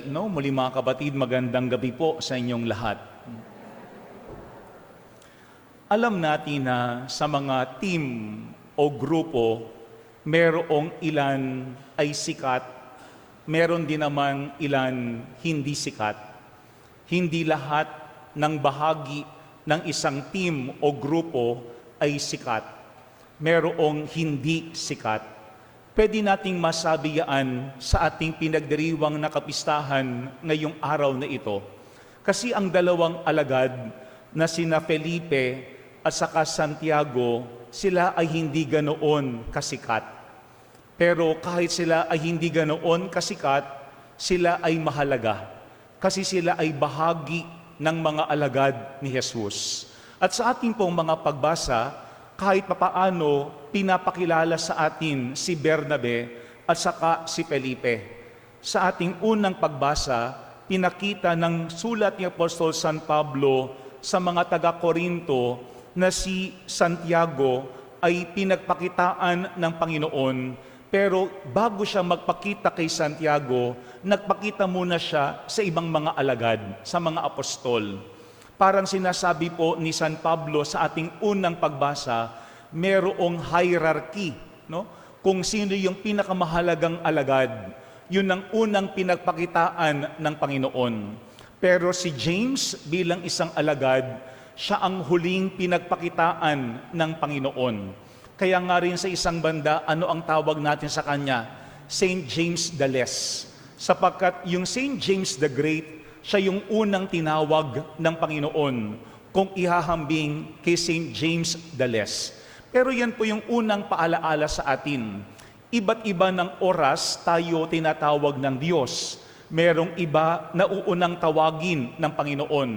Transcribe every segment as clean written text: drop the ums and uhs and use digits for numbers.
no? Muli mga kapatid, magandang gabi po sa inyong lahat. Alam natin na sa mga team o grupo, merong ilan ay sikat, meron din naman ilan hindi sikat. Hindi lahat ng bahagi ng isang team o grupo ay sikat. Merong hindi sikat. Pwede nating masabi yan sa ating pinagdiriwang na kapistahan ngayong araw na ito. Kasi ang dalawang alagad na sina Felipe at saka Santiago, sila ay hindi ganoon kasikat. Pero kahit sila ay hindi ganoon kasikat, sila ay mahalaga. Kasi sila ay bahagi ng mga alagad ni Jesus. At sa ating pong mga pagbasa, kahit papaano pinapakilala sa atin si Bernabe at saka si Felipe. Sa ating unang pagbasa, pinakita ng sulat ni Apostol San Pablo sa mga taga-Korinto na si Santiago ay pinagpakitaan ng Panginoon, pero bago siya magpakita kay Santiago, nagpakita muna siya sa ibang mga alagad, sa mga apostol. Parang sinasabi po ni San Pablo sa ating unang pagbasa, merong hierarchy, no? Kung sino yung pinakamahalagang alagad, yun ang unang pinagpakitaan ng Panginoon. Pero si James bilang isang alagad, siya ang huling pinagpakitaan ng Panginoon. Kaya nga rin sa isang banda, ano ang tawag natin sa kanya? Saint James the Less. Sapagkat yung Saint James the Great, siya yung unang tinawag ng Panginoon kung ihahambing kay St. James the Less. Pero yan po yung unang paalaala sa atin. Iba't iba ng oras tayo tinatawag ng Diyos. Merong iba na uunang tawagin ng Panginoon.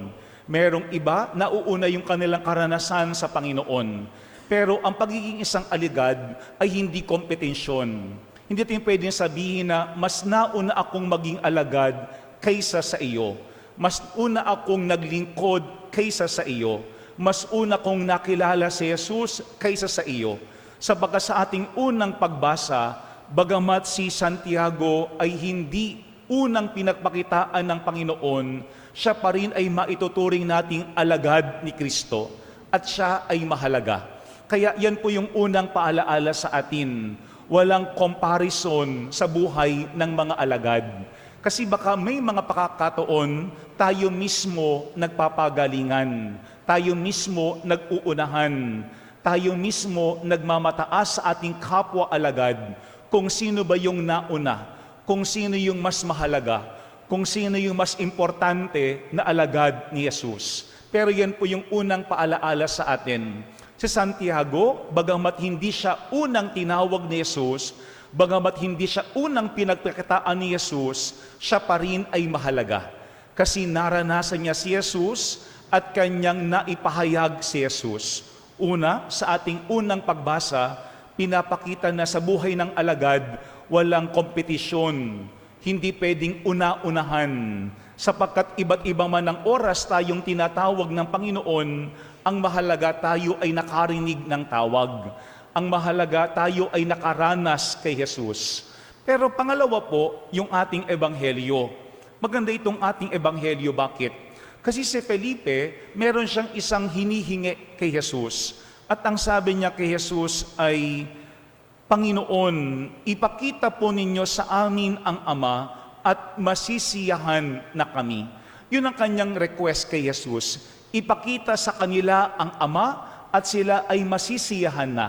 Merong iba na uuna yung kanilang karanasan sa Panginoon. Pero ang pagiging isang alagad ay hindi kompetensyon. Hindi tayo pwedeng sabihin na mas nauna akong maging alagad kaysa sa iyo. Mas una akong naglingkod kaysa sa iyo. Mas una kong nakilala si Jesus kaysa sa iyo. Sapagkat sa ating unang pagbasa, bagamat si Santiago ay hindi unang pinagpakitaan ng Panginoon, siya pa rin ay maituturing nating alagad ni Kristo at siya ay mahalaga. Kaya yan po yung unang paalaala sa atin. Walang comparison sa buhay ng mga alagad. Kasi baka may mga pakakataon, tayo mismo nagpapagalingan, tayo mismo nag-uunahan, tayo mismo nagmamataas sa ating kapwa alagad kung sino ba yung nauna, kung sino yung mas mahalaga, kung sino yung mas importante na alagad ni Jesus. Pero yan po yung unang paalaala sa atin. Si Santiago, bagamat hindi siya unang tinawag ni Jesus, bagamat hindi siya unang pinagpakitaan ni Jesus, siya pa rin ay mahalaga. Kasi naranasan niya si Jesus at kanyang naipahayag si Jesus. Una, sa ating unang pagbasa, pinapakita na sa buhay ng alagad, walang kompetisyon. Hindi pwedeng una-unahan. Sapagkat iba't iba man ang oras tayong tinatawag ng Panginoon, ang mahalaga tayo ay nakarinig ng tawag. Ang mahalaga tayo ay nakaranas kay Jesus. Pero pangalawa po, yung ating ebanghelyo. Maganda itong ating ebanghelyo. Bakit? Kasi si Felipe, meron siyang isang hinihingi kay Jesus. At ang sabi niya kay Jesus ay, Panginoon, ipakita po ninyo sa amin ang Ama at masisiyahan na kami. Yun ang kanyang request kay Jesus. Ipakita sa kanila ang Ama at sila ay masisiyahan na.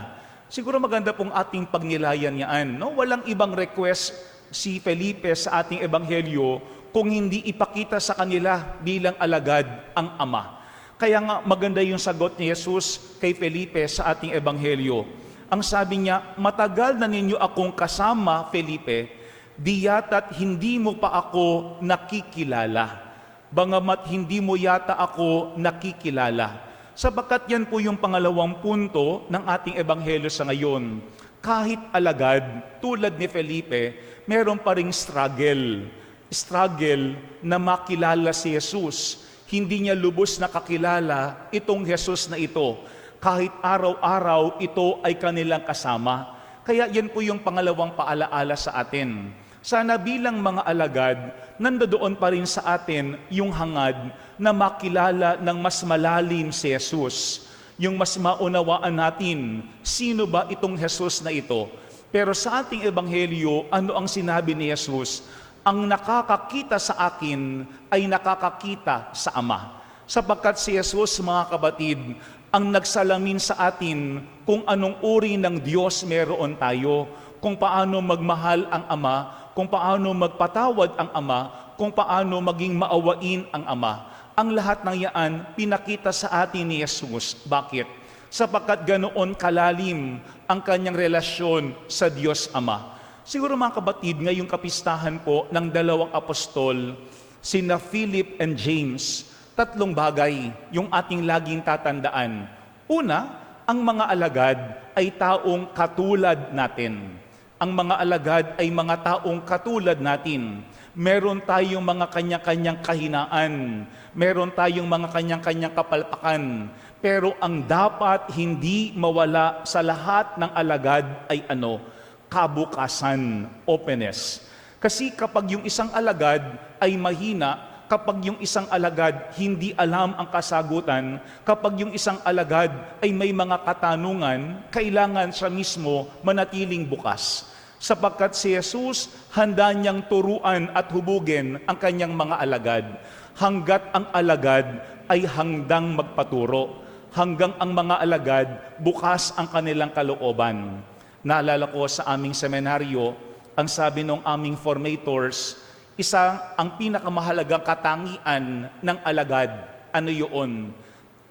Siguro maganda pong ating pagnilayan yan. No? Walang ibang request si Felipe sa ating ebanghelyo kung hindi ipakita sa kanila bilang alagad ang Ama. Kaya nga maganda yung sagot ni Jesus kay Felipe sa ating ebanghelyo. Ang sabi niya, matagal na ninyo akong kasama, Felipe, di yata't hindi mo pa ako nakikilala. Bangamat hindi mo yata ako nakikilala. Sapagkat yan po yung pangalawang punto ng ating ebanghelyo sa ngayon. Kahit alagad, tulad ni Felipe, meron pa ring struggle. Struggle na makilala si Jesus. Hindi niya lubos nakakilala itong Jesus na ito. Kahit araw-araw ito ay kanilang kasama. Kaya yan po yung pangalawang paalaala sa atin. Sana bilang mga alagad, nandoon pa rin sa atin yung hangad na makilala ng mas malalim si Jesus. Yung mas maunawaan natin, sino ba itong Jesus na ito? Pero sa ating ebanghelyo, ano ang sinabi ni Jesus? Ang nakakakita sa akin ay nakakakita sa Ama. Sapagkat si Jesus, mga kabatid, ang nagsalamin sa atin kung anong uri ng Diyos meron tayo, kung paano magmahal ang Ama, kung paano magpatawad ang Ama, kung paano maging maawain ang Ama. Ang lahat ng yan pinakita sa atin ni Jesus. Bakit? Sapagkat ganoon kalalim ang kanyang relasyon sa Diyos Ama. Siguro mga kabatid, ngayong kapistahan po ng dalawang apostol, sina Philip and James, tatlong bagay yung ating laging tatandaan. Una, ang mga alagad ay taong katulad natin. Ang mga alagad ay mga taong katulad natin. Meron tayong mga kanya-kanyang kahinaan. Meron tayong mga kanya-kanyang kapalpakan. Pero ang dapat hindi mawala sa lahat ng alagad ay ano? Kabukasan, openness. Kasi kapag yung isang alagad ay mahina, kapag yung isang alagad hindi alam ang kasagutan, kapag yung isang alagad ay may mga katanungan, kailangan siya mismo manatiling bukas. Sapagkat si Jesus, handa niyang turuan at hubugin ang kanyang mga alagad. Hanggat ang alagad ay handang magpaturo. Hanggang ang mga alagad, bukas ang kanilang kalooban. Naalala ko sa aming seminaryo, ang sabi ng aming formators, isa ang pinakamahalagang katangian ng alagad, ano yun?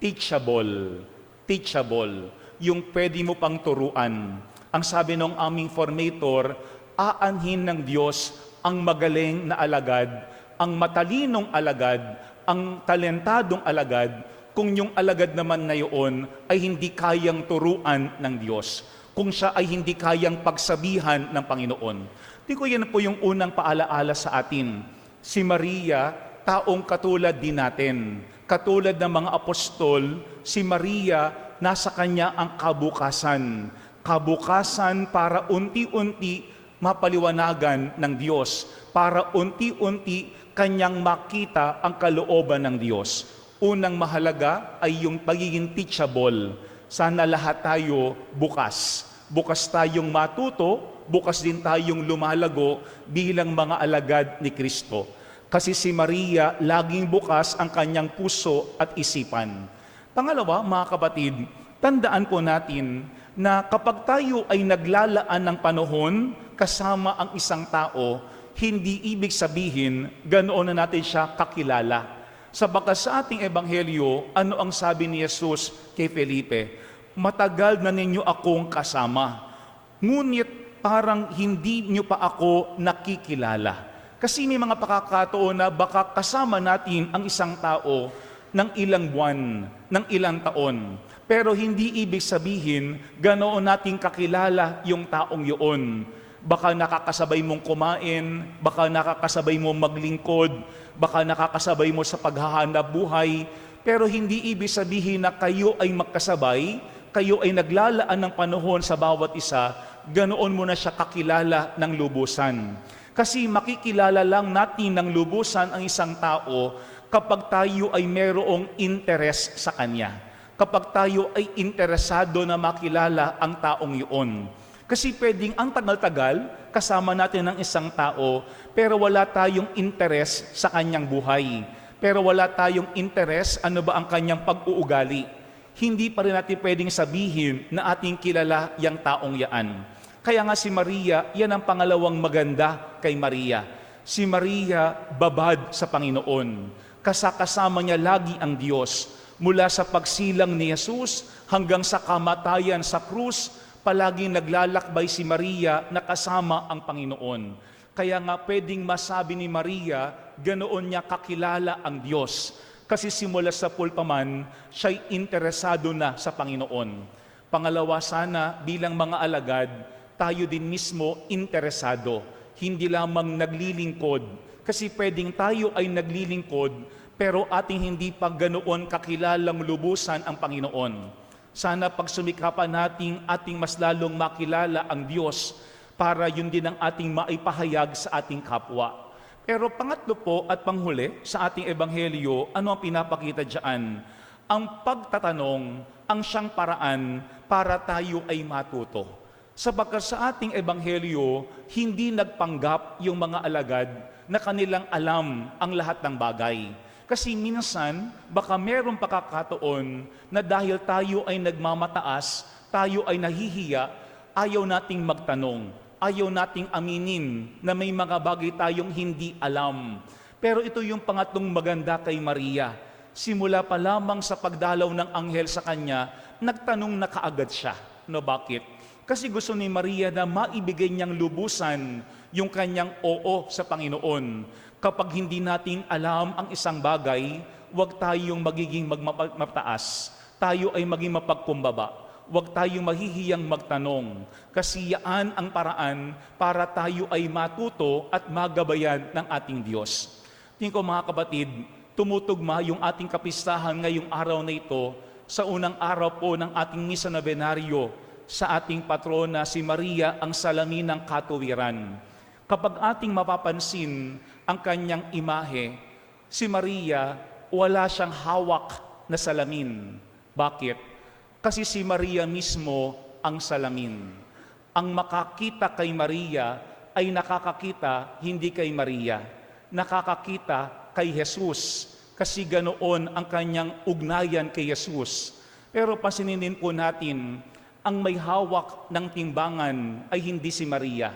Teachable. Teachable. Yung pwede mo pang turuan. Ang sabi ng aming formator, aanhin ng Diyos ang magaling na alagad, ang matalinong alagad, ang talentadong alagad, kung yung alagad naman na yun ay hindi kayang turuan ng Diyos, kung siya ay hindi kayang pagsabihan ng Panginoon. Di ko yan po yung unang paalaala sa atin. Si Maria, taong katulad din natin. Katulad ng mga apostol, si Maria, nasa kanya ang kabukasan. Kabukasan para unti-unti mapaliwanagan ng Diyos. Para unti-unti kanyang makita ang kalooban ng Diyos. Unang mahalaga ay yung pagiging teachable. Sana lahat tayo bukas. Bukas tayong matuto, bukas din tayong lumalago bilang mga alagad ni Kristo. Kasi si Maria, laging bukas ang kanyang puso at isipan. Pangalawa, mga kapatid, tandaan po natin na kapag tayo ay naglalaan ng panahon kasama ang isang tao, hindi ibig sabihin ganoon na natin siya kakilala. Sapagkat sa ating ebanghelyo, ano ang sabi ni Jesus kay Felipe? Matagal na ninyo akong kasama, ngunit parang hindi nyo pa ako nakikilala. Kasi may mga pakakataon na baka kasama natin ang isang tao ng ilang buwan, ng ilang taon. Pero hindi ibig sabihin, ganoon natin kakilala yung taong yun. Baka nakakasabay mong kumain, baka nakakasabay mong maglingkod, baka nakakasabay mo sa paghahanap buhay, pero hindi ibig sabihin na kayo ay magkasabay, kayo ay naglalaan ng panahon sa bawat isa, ganoon mo na siya kakilala ng lubusan. Kasi makikilala lang natin ng lubusan ang isang tao kapag tayo ay mayroong interes sa kanya. Kapag tayo ay interesado na makilala ang taong iyon. Kasi pwedeng ang tagal-tagal, kasama natin ng isang tao, pero wala tayong interes sa kanyang buhay. Pero wala tayong interes, ano ba ang kanyang pag-uugali. Hindi pa rin natin pwedeng sabihin na ating kilala yung taong yaan. Kaya nga si Maria, yan ang pangalawang maganda kay Maria. Si Maria, babad sa Panginoon. Kasama niya lagi ang Diyos. Mula sa pagsilang ni Jesus hanggang sa kamatayan sa krus, palaging naglalakbay si Maria na kasama ang Panginoon. Kaya nga pwedeng masabi ni Maria, ganoon niya kakilala ang Diyos. Kasi simula sa pulpaman, siya'y interesado na sa Panginoon. Pangalawa, sana bilang mga alagad, tayo din mismo interesado. Hindi lamang naglilingkod. Kasi pwedeng tayo ay naglilingkod, pero ating hindi pa ganoon kakilalang lubusan ang Panginoon. Sana pagsumikapan natin ating mas lalong makilala ang Diyos, para yun din ang ating maipahayag sa ating kapwa. Pero pangatlo po at panghuli sa ating ebanghelyo, ano ang pinapakita diyan? Ang pagtatanong ang siyang paraan para tayo ay matuto. Sapagkat sa ating ebanghelyo, hindi nagpanggap yung mga alagad na kanilang alam ang lahat ng bagay. Kasi minsan, baka merong pakakataon na dahil tayo ay nagmamataas, tayo ay nahihiya, ayaw nating magtanong, ayaw nating aminin na may mga bagay tayong hindi alam. Pero ito yung pangatlong maganda kay Maria. Simula pa lamang sa pagdalaw ng anghel sa kanya, nagtanong na kaagad siya. No, bakit? Kasi gusto ni Maria na maibigay niyang lubusan yung kanyang oo sa Panginoon. Kapag hindi natin alam ang isang bagay, huwag tayong magiging magmataas. Tayo ay maging mapagkumbaba. Huwag tayong mahihiyang magtanong. Kasi yaan ang paraan para tayo ay matuto at magabayan ng ating Diyos. Tingin ko mga kapatid, tumutugma yung ating kapistahan ngayong araw na ito sa unang araw po ng ating misa novenaryo sa ating patrona si Maria ang salamin ng katuwiran. Kapag ating mapapansin ang kanyang imahe, si Maria wala siyang hawak na salamin. Bakit? Kasi si Maria mismo ang salamin. Ang makakita kay Maria ay nakakakita hindi kay Maria. Nakakakita kay Jesus. Kasi ganoon ang kanyang ugnayan kay Jesus. Pero pansinin po natin, ang may hawak ng timbangan ay hindi si Maria,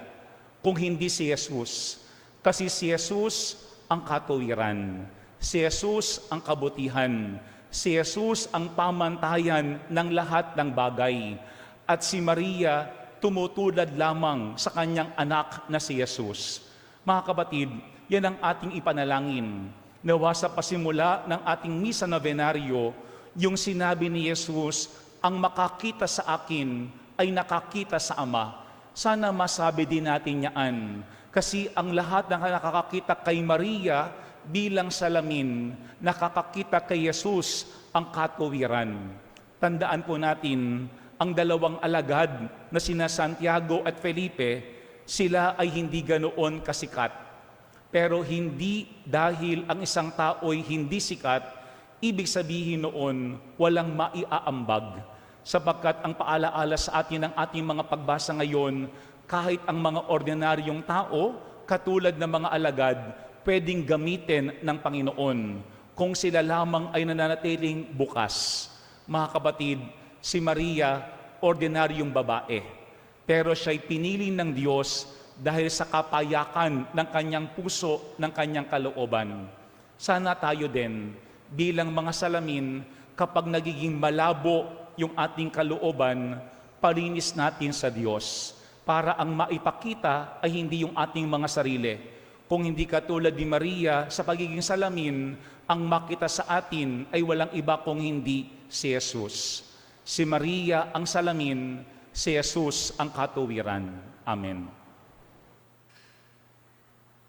kung hindi si Jesus. Kasi si Jesus ang katuwiran, si Jesus ang kabutihan, si Jesus ang pamantayan ng lahat ng bagay. At si Maria tumutulad lamang sa kanyang anak na si Jesus. Mga kapatid, yan ang ating ipanalangin. Nawa sa pasimula ng ating misa novenaryo, yung sinabi ni Jesus, ang makakita sa akin ay nakakita sa Ama. Sana masabi din natin yan. Kasi ang lahat ng nakakakita kay Maria bilang salamin, nakakakita kay Jesus ang katuwiran. Tandaan po natin, ang dalawang alagad na sina Santiago at Felipe, sila ay hindi ganoon kasikat. Pero hindi dahil ang isang tao'y hindi sikat, ibig sabihin noon, walang maiaambag. Sapagkat ang paalaala sa atin ng ating mga pagbasa ngayon, kahit ang mga ordinaryong tao, katulad ng mga alagad, pwedeng gamitin ng Panginoon kung sila lamang ay nananatiling bukas. Mga kapatid, si Maria, ordinaryong babae, pero siya'y pinili ng Diyos dahil sa kapayakan ng kanyang puso, ng kanyang kalooban. Sana tayo din, bilang mga salamin, kapag nagiging malabo yung ating kalooban, palinis natin sa Diyos para ang maipakita ay hindi yung ating mga sarili. Kung hindi katulad ni Maria sa pagiging salamin, ang makita sa atin ay walang iba kung hindi si Jesus. Si Maria ang salamin, si Jesus ang katuwiran. Amen.